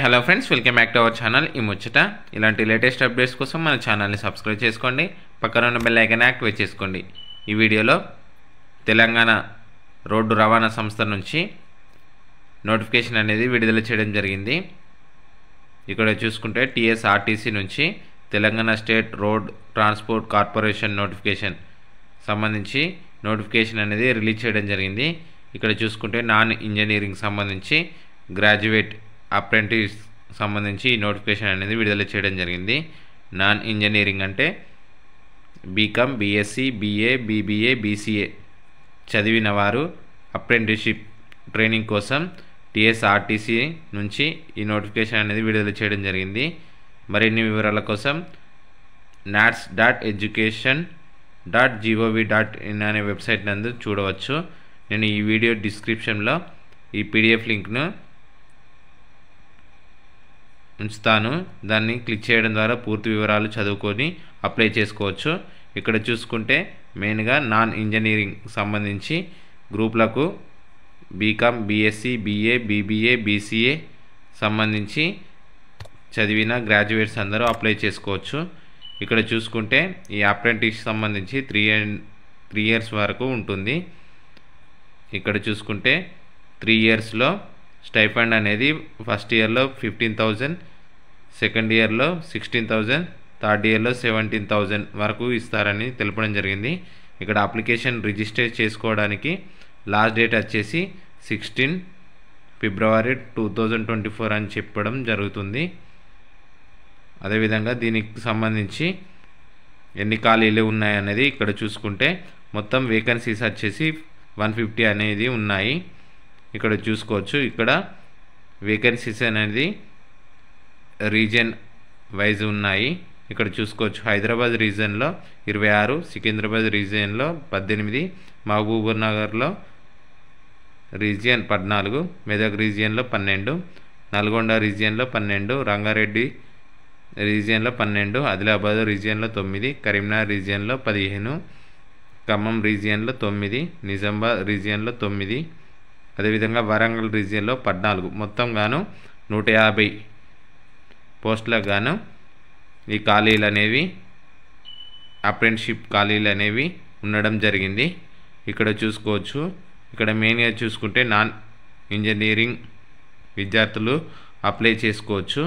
Hello friends, welcome back to our channel. ఈ ముచ్చట ఇలాంటి లేటెస్ట్ అప్డేట్స్ కోసం మన ఛానల్ని సబ్స్క్రైబ్ చేసుకోండి, పక్కన ఉన్న బెల్ ఐకాన్ యాక్టివేట్ చేసుకోండి. ఈ వీడియోలో తెలంగాణ రోడ్డు రవాణా సంస్థ నుంచి నోటిఫికేషన్ అనేది విడుదల చేయడం జరిగింది. ఇక్కడ చూసుకుంటే టీఎస్ఆర్టీసీ నుంచి Telangana state road transport corporation notification సంబంధించి నోటిఫికేషన్ అనేది రిలీజ్ చేయడం జరిగింది. ఇక్కడ చూసుకుంటే నాన్ ఇంజనీరింగ్ సంబంధించి గ్రాడ్యుయేట్ అప్రెంటిస్ సంబంధించి నోటిఫికేషన్ అనేది విడుదల చేయడం జరిగింది. నాన్ ఇంజనీరింగ్ అంటే BCom, BSc, BA, BBA, BCA చదివిన వారు అప్రెంటిస్షిప్ ట్రైనింగ్ కోసం టీఎస్ఆర్టీసీ నుంచి ఈ నోటిఫికేషన్ అనేది విడుదల చేయడం జరిగింది. మరిన్ని వివరాల కోసం nats.education.gov.in అనే వెబ్సైట్ నందు చూడవచ్చు. నేను ఈ వీడియో డిస్క్రిప్షన్లో ఈ పీడిఎఫ్ లింక్ను ఉంచుతాను. దాన్ని క్లిక్ చేయడం ద్వారా పూర్తి వివరాలు చదువుకొని అప్లై చేసుకోవచ్చు. ఇక్కడ చూసుకుంటే మెయిన్గా నాన్ ఇంజనీరింగ్ సంబంధించి గ్రూపులకు BCom, BSc, BA, BBA, BCA సంబంధించి చదివిన గ్రాడ్యుయేట్స్ అందరూ అప్లై చేసుకోవచ్చు. ఇక్కడ చూసుకుంటే ఈ అప్రెంటిస్ సంబంధించి 3 ఇయర్స్ వరకు ఉంటుంది. ఇక్కడ చూసుకుంటే 3 ఇయర్స్లో స్టైఫండ్ అనేది ఫస్ట్ ఇయర్లో 15,000, సెకండ్ ఇయర్లో 16,000, థర్డ్ ఇయర్లో 17,000 వరకు ఇస్తారని తెలపడం జరిగింది. ఇక్కడ అప్లికేషన్ రిజిస్టర్ చేసుకోవడానికి లాస్ట్ డేట్ వచ్చేసి 16 ఫిబ్రవరి 2024 అని చెప్పడం జరుగుతుంది. అదేవిధంగా దీనికి సంబంధించి ఎన్ని ఖాళీలు ఉన్నాయనేది ఇక్కడ చూసుకుంటే మొత్తం వేకెన్సీస్ వచ్చేసి 150 అనేది ఉన్నాయి. ఇక్కడ చూసుకోవచ్చు. ఇక్కడ వేకెన్సీస్ అనేది రీజియన్ వైజ్ ఉన్నాయి. ఇక్కడ చూసుకోవచ్చు. హైదరాబాద్ రీజియన్లో 26, సికింద్రాబాద్ రీజియన్లో 18, మహబూబ్ నగర్లో రీజియన్ 14, మెదక్ రీజియన్లో 12, నల్గొండ రీజియన్లో 12, రంగారెడ్డి రీజియన్లో 12, ఆదిలాబాద్ రీజియన్లో 9, కరీంనగర్ రీజియన్లో 15, ఖమ్మం రీజియన్లో 9, నిజామాబాద్ రీజియన్లో 9, అదేవిధంగా వరంగల్ రీజియన్లో 14. మొత్తం గాను 150 పోస్టులకు గాను ఈ ఖాళీలు అనేవి అప్రెంటిస్షిప్ ఖాళీలు అనేవి ఉండడం జరిగింది. ఇక్కడ చూసుకోవచ్చు. ఇక్కడ మెయిన్గా చూసుకుంటే నాన్ ఇంజనీరింగ్ విద్యార్థులు అప్లై చేసుకోవచ్చు.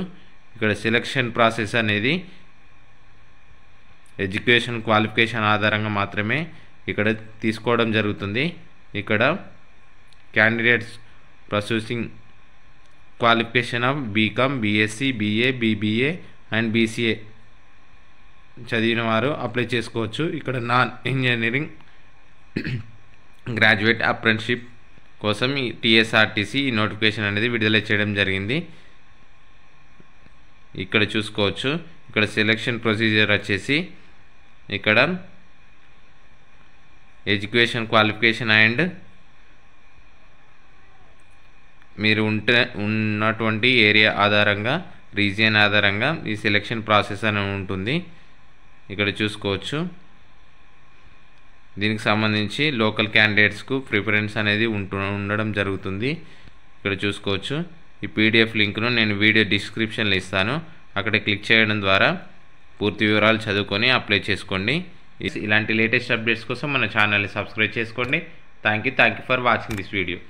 ఇక్కడ సెలక్షన్ ప్రాసెస్ అనేది ఎడ్యుకేషన్ క్వాలిఫికేషన్ ఆధారంగా మాత్రమే ఇక్కడ తీసుకోవడం జరుగుతుంది. ఇక్కడ candidates processing qualification of BCom, BSc, BA, BBA and BCA చదివిన వారు అప్లై చేసుకోవచ్చు. ఇక్కడ నాన్ ఇంజనీరింగ్ గ్రాడ్యుయేట్ అప్రెంటిస్షిప్ కోసం ఈ టీఎస్ఆర్టీసీ ఈ నోటిఫికేషన్ అనేది విడుదల చేయడం జరిగింది. ఇక్కడ చూసుకోవచ్చు. ఇక్కడ సెలక్షన్ ప్రొసీజర్ వచ్చేసి ఇక్కడ ఎడ్యుకేషన్ క్వాలిఫికేషన్ అండ్ మీరు ఉన్నటువంటి ఏరియా ఆధారంగా, రీజియన్ ఆధారంగా ఈ సెలక్షన్ ప్రాసెస్ అని ఉంటుంది. ఇక్కడ చూసుకోవచ్చు. దీనికి సంబంధించి లోకల్ క్యాండిడేట్స్కు ప్రిఫరెన్స్ అనేది ఉండడం జరుగుతుంది. ఇక్కడ చూసుకోవచ్చు. ఈ పీడిఎఫ్ లింక్ను నేను వీడియో డిస్క్రిప్షన్లో ఇస్తాను. అక్కడ క్లిక్ చేయడం ద్వారా పూర్తి వివరాలు చదువుకొని అప్లై చేసుకోండి. ఇలాంటి లేటెస్ట్ అప్డేట్స్ కోసం మన ఛానల్ని సబ్స్క్రైబ్ చేసుకోండి. Thank you for watching this video.